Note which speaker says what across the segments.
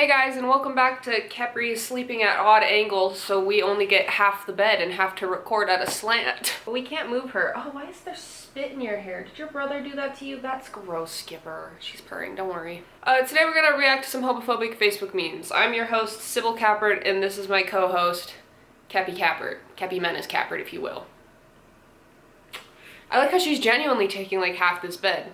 Speaker 1: Hey guys, and welcome back to Kepri sleeping at odd angles, so we only get half the bed and have to record at a slant. But we can't move her. Oh, why is there spit in your hair? Did your brother do that to you? That's gross, Skipper. She's purring, don't worry. Today we're gonna react to some homophobic Facebook memes. I'm your host, SybilKappert, and this is my co-host, Kappert. Kepi Menace Kappert, if you will. I like how she's genuinely taking like half this bed.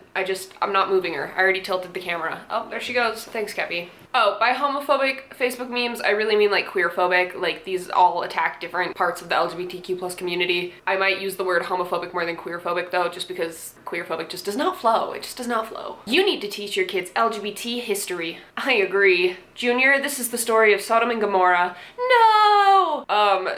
Speaker 1: I'm not moving her. I already tilted the camera. Oh, there she goes. Thanks, Kepi. Oh, by homophobic Facebook memes, I really mean like queerphobic. Like these all attack different parts of the LGBTQ plus community. I might use the word homophobic more than queerphobic though, just because queerphobic just does not flow. It just does not flow. You need to teach your kids LGBT history. I agree. Junior, this is the story of Sodom and Gomorrah. No!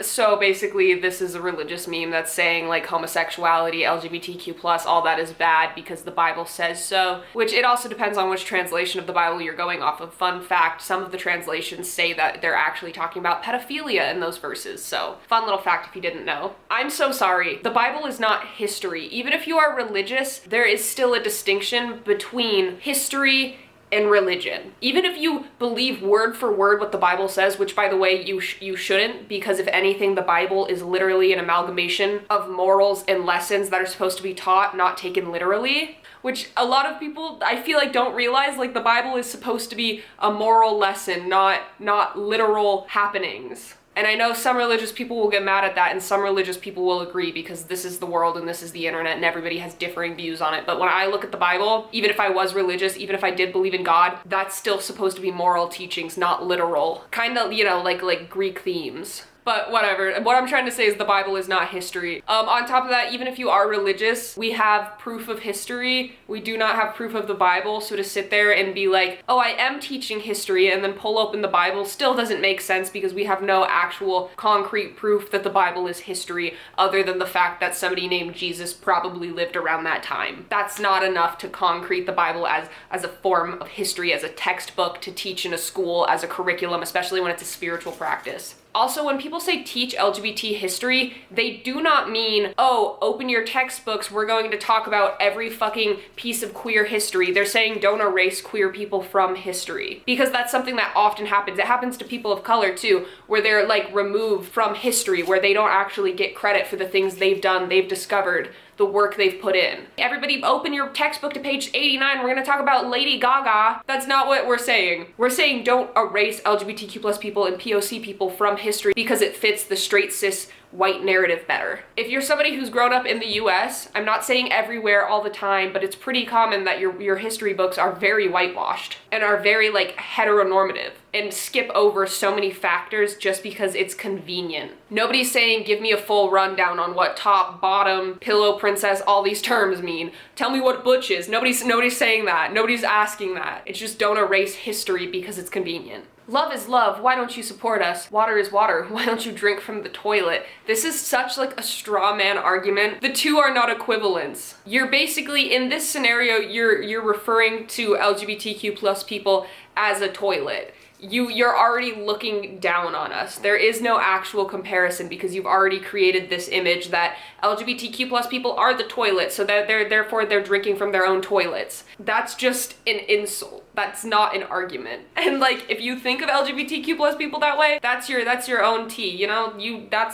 Speaker 1: So basically this is a religious meme that's saying like homosexuality, LGBTQ plus, all that is bad because the Bible says so, which it also depends on which translation of the Bible you're going off of. Fun fact, some of the translations say that they're actually talking about pedophilia in those verses, so fun little fact if you didn't know. I'm so sorry. The Bible is not history. Even if you are religious, there is still a distinction between history and religion. Even if you believe word for word what the Bible says, which by the way, you shouldn't, because if anything, the Bible is literally an amalgamation of morals and lessons that are supposed to be taught, not taken literally, which a lot of people, I feel like, don't realize. Like the Bible is supposed to be a moral lesson, not literal happenings. And I know some religious people will get mad at that and some religious people will agree because this is the world and this is the internet and everybody has differing views on it. But when I look at the Bible, even if I was religious, even if I did believe in God, that's still supposed to be moral teachings, not literal. Kind of, you know, like Greek themes. But whatever, what I'm trying to say is the Bible is not history. On top of that, even if you are religious, we have proof of history. We do not have proof of the Bible, so to sit there and be like, oh, I am teaching history, and then pull open the Bible still doesn't make sense because we have no actual concrete proof that the Bible is history other than the fact that somebody named Jesus probably lived around that time. That's not enough to concrete the Bible as a form of history, as a textbook to teach in a school, as a curriculum, especially when it's a spiritual practice. Also, when people say teach LGBT history, they do not mean, oh, open your textbooks, we're going to talk about every fucking piece of queer history. They're saying don't erase queer people from history. Because that's something that often happens. It happens to people of color too, where they're like removed from history, where they don't actually get credit for the things they've done, they've discovered, the work they've put in. Everybody open your textbook to page 89, we're gonna talk about Lady Gaga. That's not what we're saying. We're saying don't erase LGBTQ plus people and POC people from history because it fits the straight cis white narrative better. If you're somebody who's grown up in the US, I'm not saying everywhere all the time, but it's pretty common that your history books are very whitewashed and are very like heteronormative and skip over so many factors just because it's convenient. Nobody's saying give me a full rundown on what top, bottom, pillow princess, all these terms mean. Tell me what butch is. Nobody's saying that. Nobody's asking that. It's just don't erase history because it's convenient. Love is love, why don't you support us? Water is water, why don't you drink from the toilet? This is such like a straw man argument. The two are not equivalents. You're basically, in this scenario, you're referring to LGBTQ plus people as a toilet. You're already looking down on us. There is no actual comparison because you've already created this image that LGBTQ plus people are the toilet, so that therefore they're drinking from their own toilets. That's just an insult. That's not an argument. And like, if you think of LGBTQ plus people that way, that's your own tea, you know?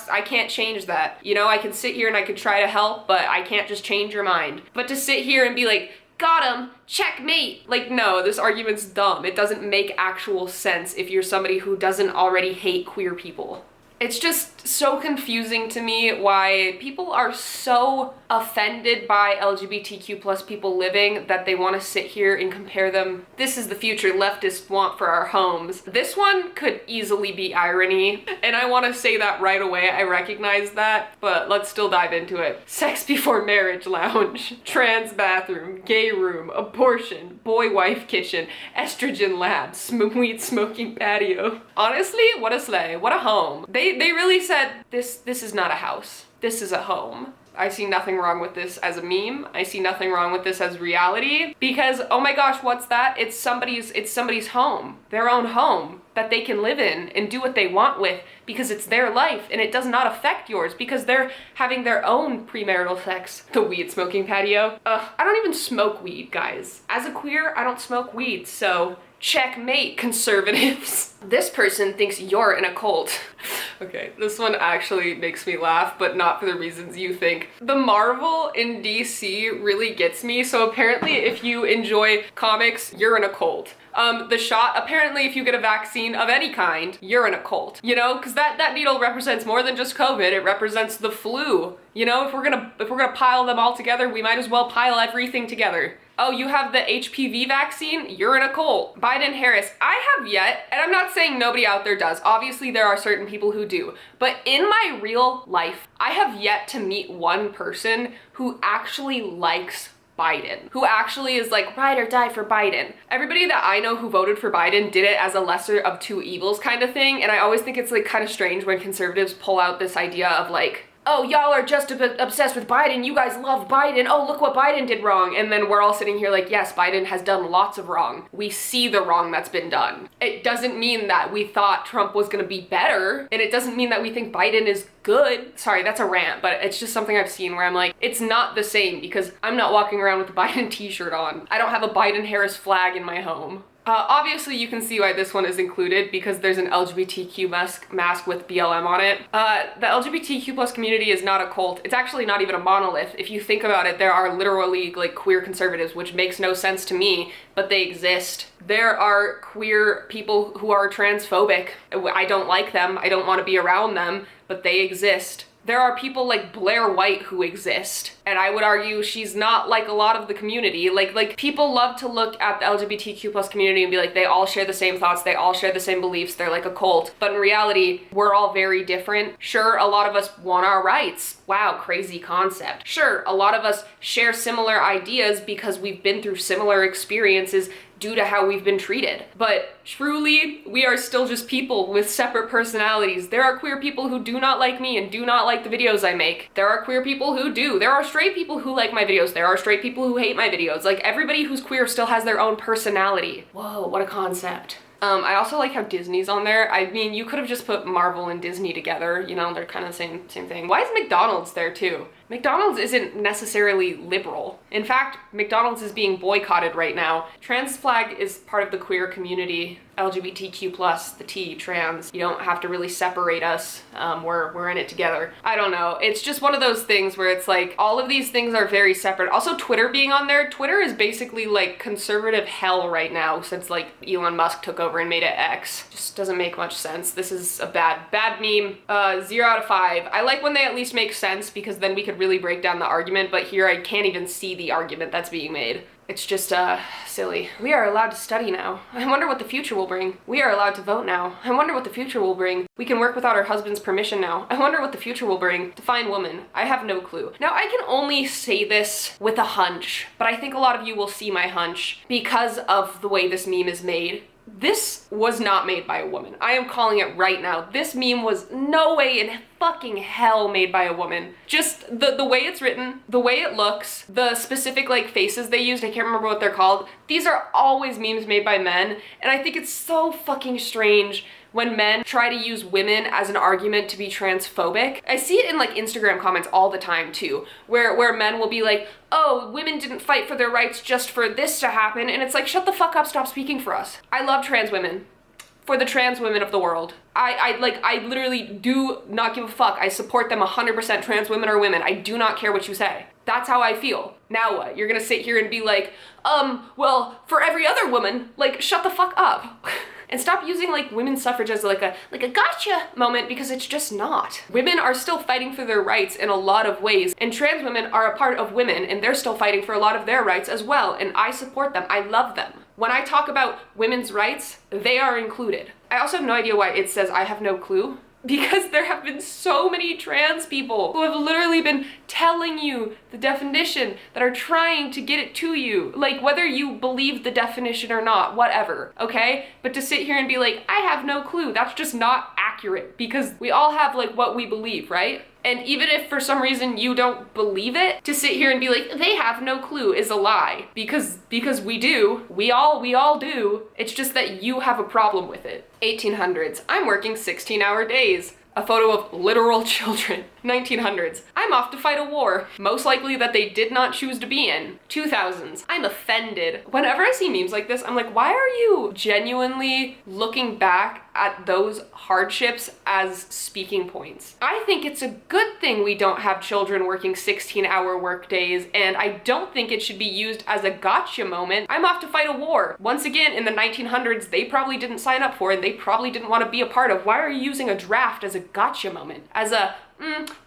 Speaker 1: I can't change that. You know, I can sit here and I can try to help, but I can't just change your mind. But to sit here and be like, got him, checkmate. Like, no, this argument's dumb. It doesn't make actual sense if you're somebody who doesn't already hate queer people. It's just so confusing to me why people are so offended by LGBTQ plus people living that they want to sit here and compare them. This is the future leftists want for our homes. This one could easily be irony, and I want to say that right away. I recognize that, but let's still dive into it. Sex before marriage lounge, trans bathroom, gay room, abortion, boy-wife kitchen, estrogen lab, weed smoking patio. Honestly, what a sleigh, what a home. They really said, this is not a house, this is a home. I see nothing wrong with this as a meme. I see nothing wrong with this as reality because, oh my gosh, what's that? It's somebody's home, their own home that they can live in and do what they want with because it's their life and it does not affect yours because they're having their own premarital sex. The weed smoking patio. Ugh, I don't even smoke weed, guys. As a queer, I don't smoke weed, so Checkmate, conservatives. This person thinks you're in a cult. Okay, this one actually makes me laugh, but not for the reasons you think. The Marvel in DC really gets me. So apparently if you enjoy comics, you're in a cult. The shot, apparently if you get a vaccine of any kind, you're in a cult, you know? Because that needle represents more than just COVID, it represents the flu. You know, if we're gonna pile them all together, we might as well pile everything together. Oh, you have the HPV vaccine? You're in a cult. Biden, Harris, I have yet, and I'm not saying nobody out there does. Obviously, there are certain people who do. But in my real life, I have yet to meet one person who actually likes Biden, who actually is like, ride or die for Biden. Everybody that I know who voted for Biden did it as a lesser of two evils kind of thing. And I always think it's like kind of strange when conservatives pull out this idea of like, oh, y'all are just obsessed with Biden. You guys love Biden. Oh, look what Biden did wrong. And then we're all sitting here like, yes, Biden has done lots of wrong. We see the wrong that's been done. It doesn't mean that we thought Trump was gonna be better. And it doesn't mean that we think Biden is good. Sorry, that's a rant, but it's just something I've seen where I'm like, it's not the same because I'm not walking around with a Biden t-shirt on. I don't have a Biden-Harris flag in my home. Obviously you can see why this one is included because there's an LGBTQ mask with BLM on it. The LGBTQ plus community is not a cult. It's actually not even a monolith. If you think about it, there are literally like queer conservatives, which makes no sense to me, but they exist. There are queer people who are transphobic. I don't like them. I don't want to be around them, but they exist. There are people like Blair White who exist, and I would argue she's not like a lot of the community. Like people love to look at the LGBTQ plus community and be like, they all share the same thoughts, they all share the same beliefs, they're like a cult. But in reality, we're all very different. Sure, a lot of us want our rights. Wow, crazy concept. Sure, a lot of us share similar ideas because we've been through similar experiences due to how we've been treated. But truly, we are still just people with separate personalities. There are queer people who do not like me and do not like the videos I make. There are queer people who do. There are straight people who like my videos. There are straight people who hate my videos. Like, everybody who's queer still has their own personality. Whoa, what a concept. I also like how Disney's on there. I mean, you could have just put Marvel and Disney together, you know, they're kind of the same thing. Why is McDonald's there too? McDonald's isn't necessarily liberal. In fact, McDonald's is being boycotted right now. Trans flag is part of the queer community. LGBTQ plus, the T, trans. You don't have to really separate us. We're in it together. I don't know. It's just one of those things where it's like, all of these things are very separate. Also, Twitter being on there, Twitter is basically like conservative hell right now since like Elon Musk took over and made it X. Just doesn't make much sense. This is a bad meme. 0 out of 5. I like when they at least make sense because then we could really break down the argument, but here I can't even see the argument that's being made. It's just, silly. We are allowed to study now. I wonder what the future will bring. We are allowed to vote now. I wonder what the future will bring. We can work without our husband's permission now. I wonder what the future will bring. Define woman. I have no clue. Now, I can only say this with a hunch, but I think a lot of you will see my hunch because of the way this meme is made. This was not made by a woman. I am calling it right now. This meme was no way in fucking hell made by a woman. Just the way it's written, the way it looks, the specific like faces they used, I can't remember what they're called. These are always memes made by men, and I think it's so fucking strange when men try to use women as an argument to be transphobic. I see it in like Instagram comments all the time too, where men will be like, oh, women didn't fight for their rights just for this to happen, and it's like, shut the fuck up, stop speaking for us. I love trans women. For the trans women of the world. I literally do not give a fuck. I support them 100%, trans women or women. I do not care what you say. That's how I feel. Now what? You're gonna sit here and be like, well, for every other woman, like, shut the fuck up. And stop using like women's suffrage as like a gotcha moment, because it's just not. Women are still fighting for their rights in a lot of ways, and trans women are a part of women and they're still fighting for a lot of their rights as well, and I support them. I love them. When I talk about women's rights, they are included. I also have no idea why it says I have no clue, because there have been so many trans people who have literally been telling you the definition, that are trying to get it to you. Like, whether you believe the definition or not, whatever, okay? But to sit here and be like, I have no clue, that's just not accurate, because we all have like what we believe, right? And even if for some reason you don't believe it, to sit here and be like, they have no clue is a lie. Because we do. We all do. It's just that you have a problem with it. 1800s. I'm working 16-hour days. A photo of literal children. 1900s. I'm off to fight a war, most likely that they did not choose to be in. 2000s. I'm offended. Whenever I see memes like this, I'm like, why are you genuinely looking back at those hardships as speaking points? I think it's a good thing we don't have children working 16-hour work days, and I don't think it should be used as a gotcha moment. I'm off to fight a war. Once again, in the 1900s, they probably didn't sign up for it, and they probably didn't want to be a part of. Why are you using a draft as a gotcha moment? As a,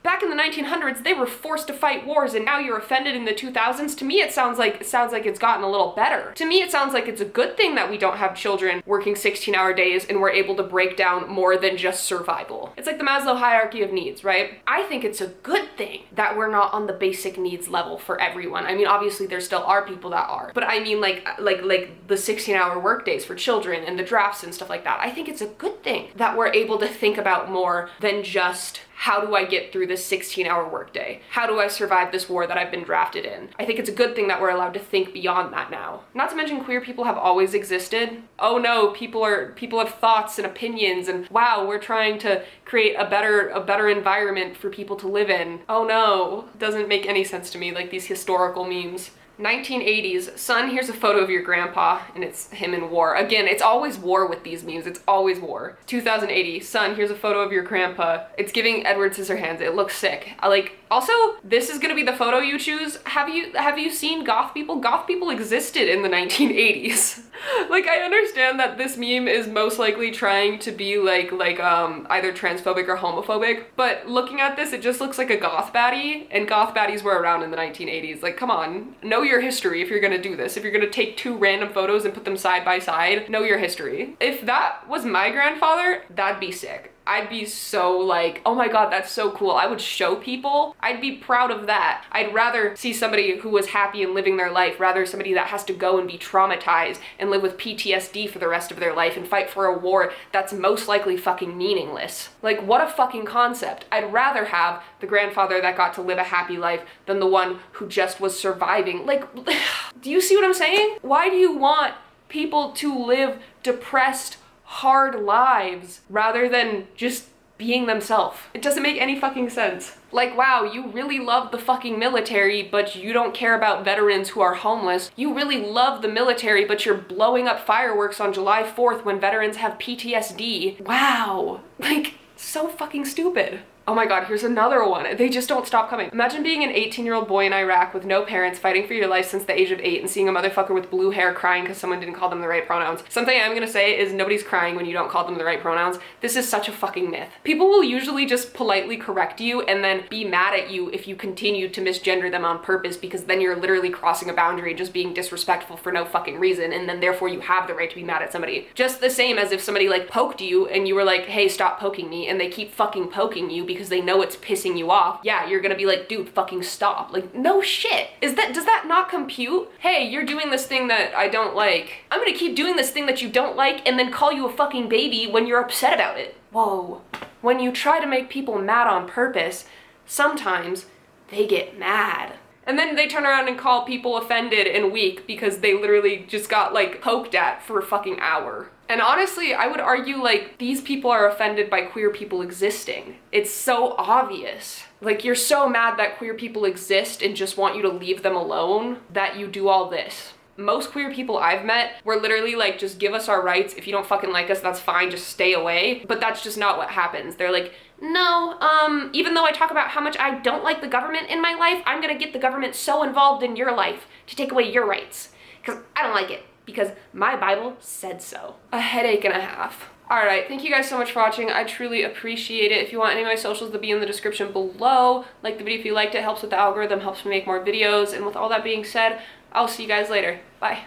Speaker 1: back in the 1900s, they were forced to fight wars, and now you're offended in the 2000s? To me, it sounds like it's gotten a little better. To me, it sounds like it's a good thing that we don't have children working 16-hour days and we're able to break down more than just survival. It's like the Maslow hierarchy of needs, right? I think it's a good thing that we're not on the basic needs level for everyone. I mean, obviously there still are people that are, but I mean like the 16-hour work days for children and the drafts and stuff like that. I think it's a good thing that we're able to think about more than just, how do I get through this 16-hour workday? How do I survive this war that I've been drafted in? I think it's a good thing that we're allowed to think beyond that now. Not to mention, queer people have always existed. Oh no, people have thoughts and opinions, and wow, we're trying to create a better environment for people to live in. Oh no, doesn't make any sense to me, like these historical memes. 1980s, son, here's a photo of your grandpa, and it's him in war. Again, it's always war with these memes, it's always war. 2080, son, here's a photo of your grandpa. It's giving Edward Scissorhands, it looks sick. Also, this is gonna be the photo you choose. Have you seen goth people? Goth people existed in the 1980s. Like, I understand that this meme is most likely trying to be either transphobic or homophobic, but looking at this, it just looks like a goth baddie, and goth baddies were around in the 1980s. Like, come on, know your history if you're gonna do this. If you're gonna take two random photos and put them side by side, know your history. If that was my grandfather, that'd be sick. I'd be so like, oh my god, that's so cool. I would show people. I'd be proud of that. I'd rather see somebody who was happy and living their life, rather somebody that has to go and be traumatized and live with PTSD for the rest of their life and fight for a war that's most likely fucking meaningless. Like, what a fucking concept. I'd rather have the grandfather that got to live a happy life than the one who just was surviving. Like, do you see what I'm saying? Why do you want people to live depressed, hard lives rather than just being themselves? It doesn't make any fucking sense. Like, wow, you really love the fucking military, but you don't care about veterans who are homeless. You really love the military, but you're blowing up fireworks on July 4th when veterans have PTSD. Wow. Like, so fucking stupid. Oh my god, here's another one. They just don't stop coming. Imagine being an 18-year-old boy in Iraq with no parents, fighting for your life since the age of 8, and seeing a motherfucker with blue hair crying because someone didn't call them the right pronouns. Something I'm gonna say is nobody's crying when you don't call them the right pronouns. This is such a fucking myth. People will usually just politely correct you and then be mad at you if you continue to misgender them on purpose, because then you're literally crossing a boundary and just being disrespectful for no fucking reason, and then therefore you have the right to be mad at somebody. Just the same as if somebody like poked you and you were like, hey, stop poking me, and they keep fucking poking you because they know it's pissing you off. Yeah, you're gonna be like, dude, fucking stop. Like, no shit. Does that not compute? Hey, you're doing this thing that I don't like. I'm gonna keep doing this thing that you don't like and then call you a fucking baby when you're upset about it. Whoa. When you try to make people mad on purpose, sometimes they get mad. And then they turn around and call people offended and weak because they literally just got like poked at for a fucking hour. And honestly, I would argue like these people are offended by queer people existing. It's so obvious. Like, you're so mad that queer people exist and just want you to leave them alone that you do all this. Most queer people I've met were literally like, just give us our rights. If you don't fucking like us, that's fine, just stay away. But that's just not what happens. They're like, no, even though I talk about how much I don't like the government in my life, I'm gonna get the government so involved in your life to take away your rights. Because I don't like it. Because my Bible said so. A headache and a half. Alright, thank you guys so much for watching. I truly appreciate it. If you want any of my socials, they'll be in the description below. Like the video if you liked it. Helps with the algorithm, helps me make more videos. And with all that being said, I'll see you guys later. Bye.